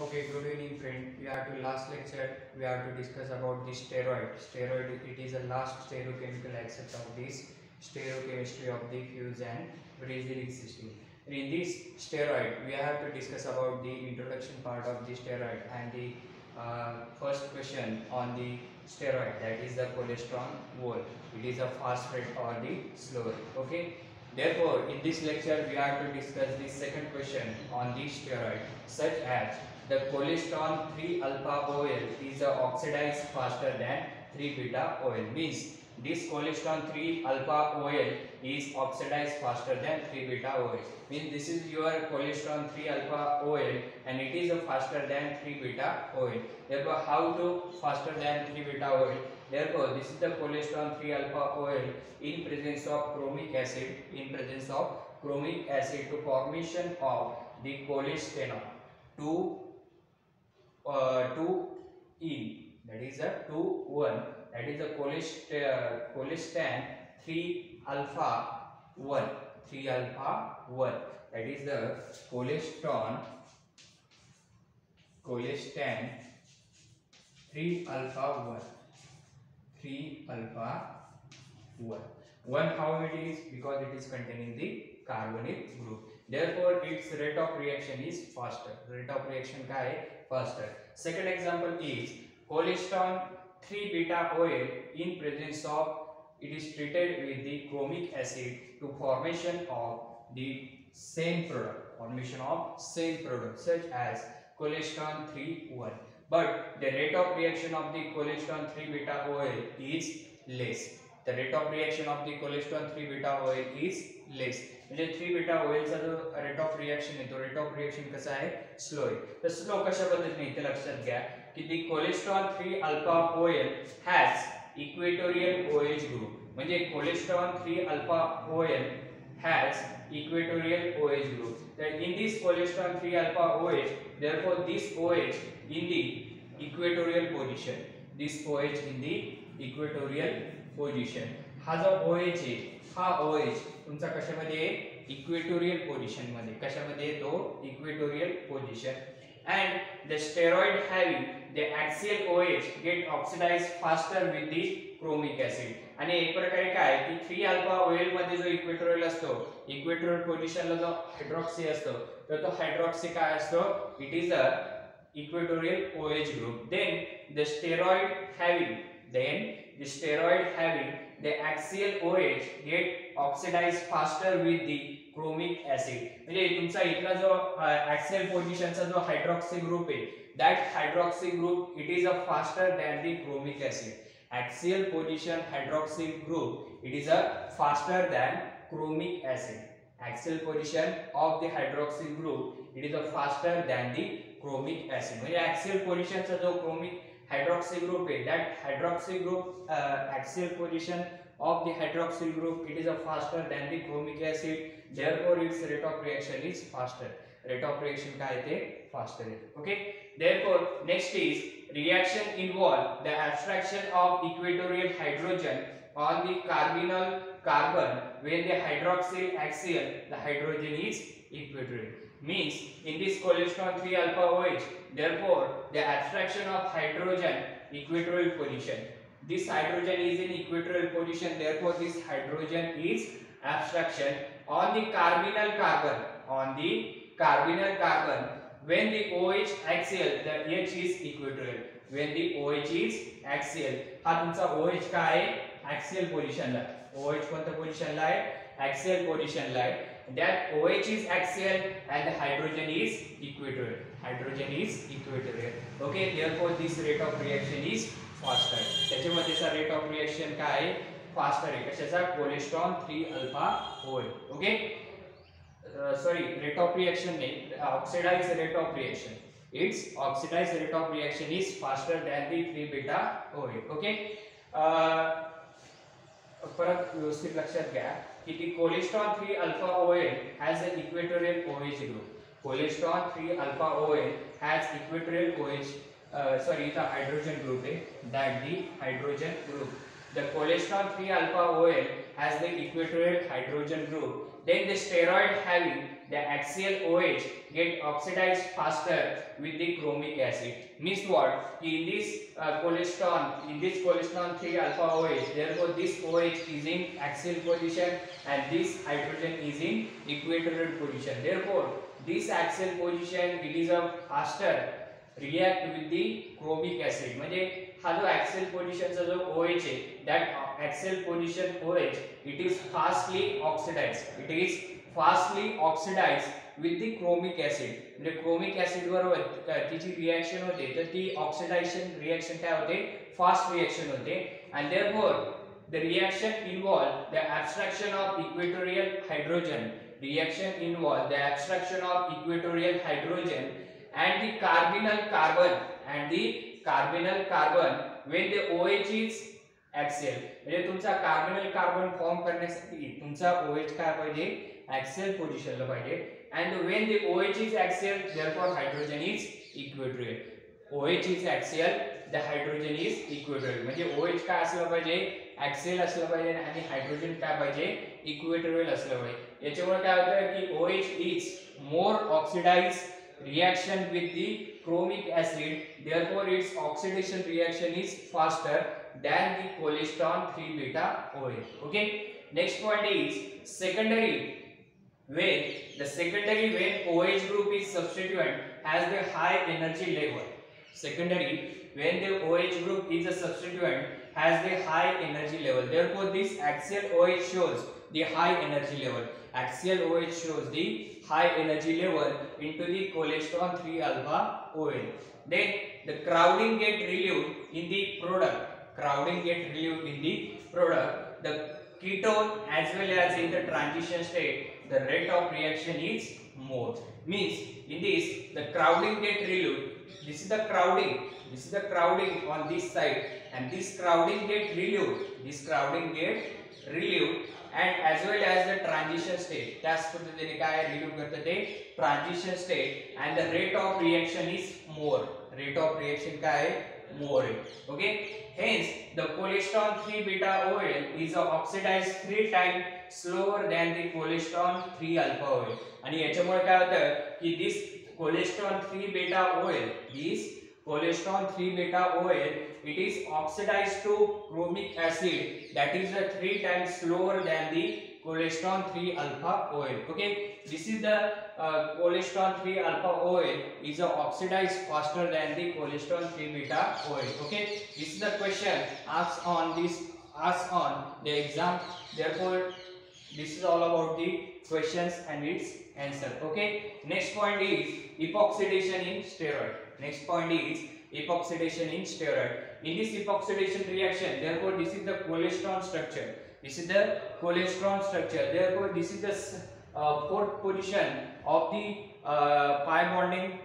Okay, good evening friend. We are to last lecture. We are to discuss about the steroid. Steroid, it is the last stereochemical aspect of this stereochemistry of the fuse and Brazilic system. In this steroid, we have to discuss about the introduction part of the steroid and the first question on the steroid, that is the cholesterol wall. It is a fast rate or the slow rate. Okay. Therefore, in this lecture, we are to discuss the second question on the steroid, such as the cholesterol 3 alpha OL is oxidized faster than 3 beta OL. Means this cholesterol 3 alpha OL is oxidized faster than 3 beta OL. Means this is your cholesterol 3 alpha OL and it is faster than 3 beta OL. Therefore, how to faster than 3 beta OL? Therefore, this is the cholesterol 3 alpha OL in presence of chromic acid, to formation of the cholesterol 2 that is a 2 1, that is the cholesterol 3 alpha 1, that is the cholesterol 3 alpha 1. 1 how it is? Because it is containing the carbonyl group. Therefore, its rate of reaction is faster. Rate of reaction का है faster. Second example is cholesterol 3 beta OL in presence of, it is treated with the chromic acid to formation of the same product, such as cholesterol 3 1. But the rate of reaction of the cholesterol 3 beta OL is less. The rate of reaction of the cholesterol 3 beta OL is less. म्हणजे 3 beta OL चा जो rate of reaction आहे तो rate of reaction कसा आहे? Slow आहे. तर slow कशा पद्धतीने इथे लक्षात घ्या की the cholesterol 3 alpha OL has equatorial OH group. म्हणजे cholesterol 3 alpha OL has equatorial OH group. That in this cholesterol 3 alpha OH, therefore this OH in the equatorial position. हा जो OH आहे, हा OH तुमचा कशामध्ये इक्वेटोरियल पोझिशन मध्ये. कशामध्ये तो equatorial position. And the steroid having the axial OH get oxidized faster with the chromic acid. आणि एक प्रकारे काय की 3 अल्फा OL मध्ये जो इक्वेटोरियल असतो, इक्वेटोरियल पोझिशनला जो हायड्रॉक्सी असतो, तर तो हायड्रॉक्सी काय असतो? It is a equatorial OH group. Then the steroid having the axial OH get oxidized faster with the chromic acid. म्हणजे तुमचा इथला जो axial पोझिशनचा जो हायड्रॉक्सी ग्रुप आहे, that hydroxy group it is a faster than the chromic acid. Axial position hydroxy group it is a faster than chromic acid. Axial position of the hydroxy group it is a faster than the chromic acid. म्हणजे axial position चा जो chromic hydroxy group आहे, that hydroxy group axial position of the hydroxyl group it is a faster than the chromic acid. Therefore its rate of reaction is faster. Rate of reaction काय ते faster आहे. Okay. Therefore next is reaction involve the abstraction of equatorial hydrogen on the carbonyl carbon when the hydroxyl axial the hydrogen is equatorial. Means in this cholesterol 3 alpha OH, therefore the abstraction of hydrogen equatorial position. This hydrogen is in equatorial position, therefore this hydrogen is abstraction on the carbonyl carbon when the OH axial, the H is equatorial. When the OH is axial, हा तुमचा OH काय आहे? axial position ला. OH कोणत्या position ला आहे? axial position ला आहे. That OH is axial and the hydrogen is equatorial. Okay, therefore this rate of reaction is faster. त्याच्यामध्येचा rate of reaction काय आहे? फास्टर आहे. कशाचा? Cholesterol 3 alpha OL. Okay. Sorry, rate of reaction नाही, oxidise rate of reaction. Its oxidized rate of reaction is faster than the 3 beta OL. Okay. परत व्यवस्थित लक्षात घ्या की ती cholesterol 3 alpha OL has an equatorial OH group. Cholesterol 3 alpha OL has equatorial OH, sorry, the hydrogen group, that the hydrogen group the cholesterol 3 alpha OL has the equatorial hydrogen group. Then the steroid having the axial OH get oxidized faster with the chromic acid. Means what? In this cholesterol 3 alpha OH, therefore this OH is in axial position and this hydrogen is in equatorial position. Therefore this axial position it is a faster react with the chromic acid. म्हणजे हा जो axial position चा जो OH आहे, that axial position OH it is fastly oxidized with the chromic acid. म्हणजे chromic acid बरोबर तिची reaction होते तर ती ऑक्सिडेशन रिएक्शन काय होते, फास्ट रिएक्शन होते. and therefore the reaction involve the abstraction of equatorial hydrogen and the carbonyl carbon when the OH is axial. म्हणजे तुमचा कार्बोनिल कार्बन फॉर्म करण्यासाठी तुमचा OH काय पाहिजे, axial पोझिशन ला पाहिजे. and when the OH is axial therefore hydrogen is equatorial. OH is axial, the hydrogen is equatorial. म्हणजे OH काय असलं पाहिजे, axial असलं पाहिजे आणि हायड्रोजन काय पाहिजे, इक्वेटोरियल असलं पाहिजे. याच्यामुळे काय होतं की OH is more oxidized reaction with the chromic acid, therefore its oxidation reaction is faster than the cholesterol 3 beta OH. Okay, next point is secondary. When OH group is substituent has the high energy level. Secondary, when the OH group is a substituent has the high energy level, therefore this axial OH shows the high energy level. Axial OH shows the high energy level into the cholesterol 3 alpha OH. Then the crowding get relieved in the product. The ketone as well as in the transition state, the rate of reaction is more. Means in this the crowding get relieved. This is the crowding on this side and this crowding get relieved. And as well as the transition state, त्याच पद्धतीने काय relieve करते ते transition state and the rate of reaction is more. काय आहे, more. Okay, hence the cholesterol 3 beta OL is oxidized 3 times slower than the cholesterol 3 alpha OL. आणि याच्यामुळे काय होतं की this cholesterol 3 beta OL it is oxidized to chromic acid, that is 3 times slower than the cholesterol 3 alpha OL. Okay, this is the cholesterol 3 alpha OL is oxidized faster than the cholesterol 3 beta OL. Okay, this is the question asked on the exam, therefore this is all about the questions and its answer. Okay, next point is epoxidation in steroid. In this epoxidation reaction, therefore this is the cholesterol structure. Therefore this is the fourth position of the pi bonding,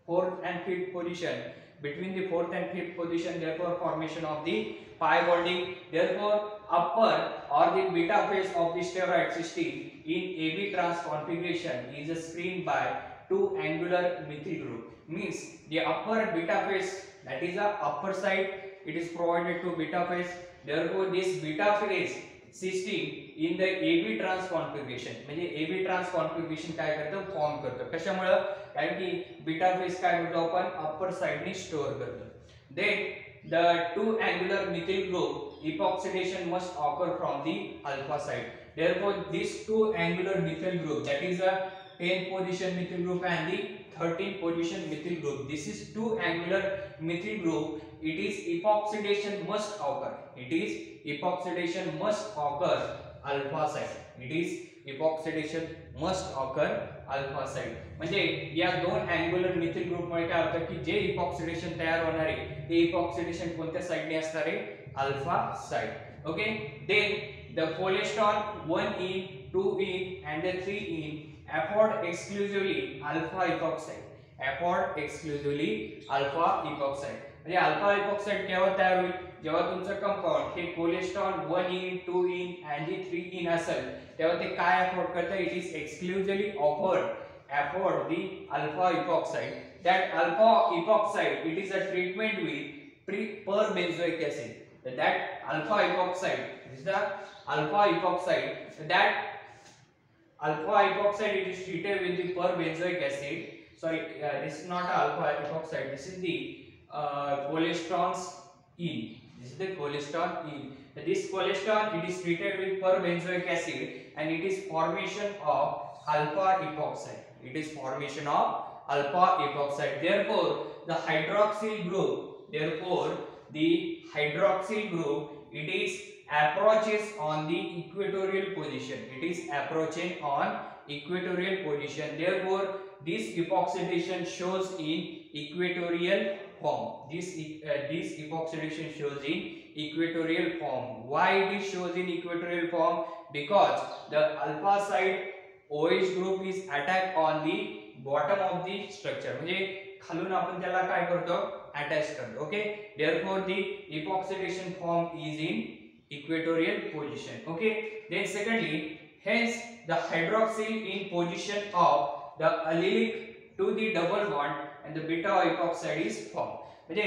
fourth and fifth position. Between the fourth and fifth position, therefore formation of the pi bonding. Therefore upper or the beta phase of the steroid system in AB trans configuration is screened by 2 angular methyl group. Means the upper beta phase, that is the upper side, it is provided to beta phase. Therefore this beta phase system in the AB trans configuration, म्हणजे AB trans configuration काय करतो, form करतो. कशामुळे, कारण की beta phase काय करतो आपण अप्पर साइड ने स्टोर करतो. Then the 2 angular methyl group epoxidation must occur from the alpha side. Therefore this 2 angular methyl group, that is a 10th position methyl group and the 13th position methyl group, this is 2 angular methyl group, it is epoxidation must occur alpha side. म्हणजे या 2 angular methyl group मुळे काय होतं की जे epoxidation तयार होणार आहे ते epoxidation कोणत्या साइडने असणार आहे, alpha side. Okay, then the cholesterol 1E 2E and the 3E afford exclusively alpha epoxide. म्हणजे अल्फा epoxide केव्हा तयार होईल, जेव्हा तुमचं compound hey cholesterol 1E 2E and 3E असेल तेव्हा ते काय अफोर्ड करतं, it is exclusively afford the alpha epoxide. That alpha epoxide it is a treatment with perbenzoic acid. that alpha epoxide, this is the alpha epoxide, that alpha epoxide it is treated with the perbenzoic acid. Sorry, this is not alpha epoxide, this is the cholesterols ene. This is the cholesterol ene. This cholesterol it is treated with perbenzoic acid and it is formation of alpha epoxide. It is formation of alpha epoxide. Therefore, the hydroxyl group, it is approaches on the equatorial position. It is approaching on equatorial position. Therefore, this epoxidation shows in equatorial form. This epoxidation shows in equatorial form. Why it shows in equatorial form? Because the alpha side OH group is attacked on the bottom of the structure. म्हणजे खालून आपण त्याला काय करतो, attach करतो. Okay, therefore the epoxidation form is in equatorial position. Okay, then secondly, hence the hydroxyl in position of the allylic to the double bond and the beta epoxide is formed. म्हणजे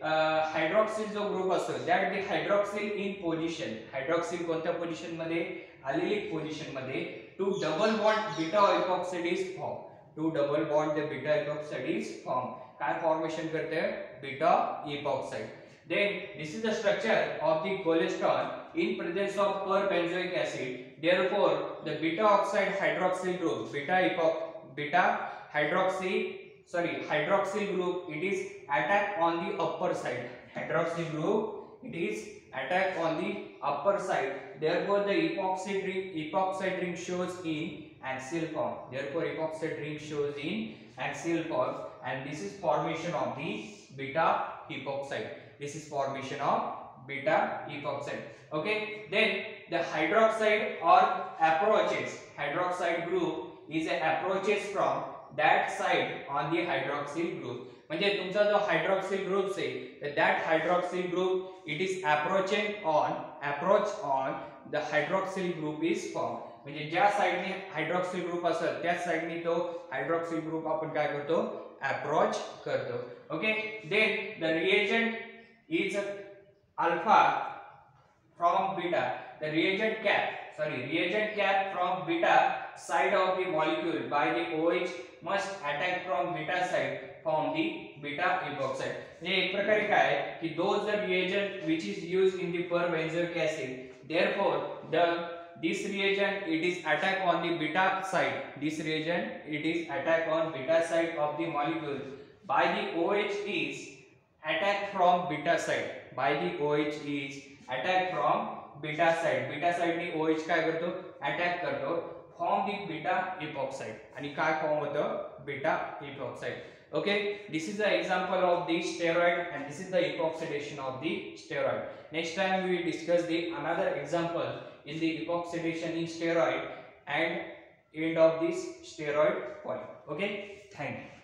hydroxyl जो group असतो that the hydroxyl in position, hydroxyl कोणत्या position मध्ये, allylic position मध्ये, to double bond beta epoxide is formed. To double bond the beta epoxide is formed. काय formation करते हैं, beta epoxide. Then this is the structure of the cholesterol in presence of perbenzoic acid. Therefore, the beta oxide hydroxyl group, hydroxyl group, it is attack on the upper side. Hydroxyl group, it is attack on the upper side. Therefore, the epoxide ring shows in axial form. Therefore, epoxide ring shows in axial form, and this is formation of the beta epoxide. This is formation of beta epoxide. Okay, then the hydroxide or approaches, hydroxide group is a approaches from that side on the hydroxyl group. म्हणजे तुमचा जो hydroxyl group आहे, that hydroxyl group it is approach on the hydroxyl group is formed. म्हणजे ज्या साइडने hydroxyl group असेल त्याच साइडने तो hydroxyl group आपण काय करतो, अप्रोच करतो. Okay, then the reagent is alpha from beta. The reagent cap from beta side of the molecule by the OH must attack from beta side from the beta epoxide. ये एक प्रकारे काय आहे की those the reagent which is used in the perbenzoic acid, therefore this reagent it is attack on the beta side. This reagent it is attack on beta side of the molecule by the OH is attack from beta side. By the OH is attack from beta side. Beta side ने OH काय करतो, attack करतो, form the beta epoxide. आणि काय form होतं, beta epoxide. Okay, this is the example of the steroid and this is the epoxidation of the steroid. Next time we will discuss the another example in the epoxidation in steroid and end of this steroid point. Okay, thank you.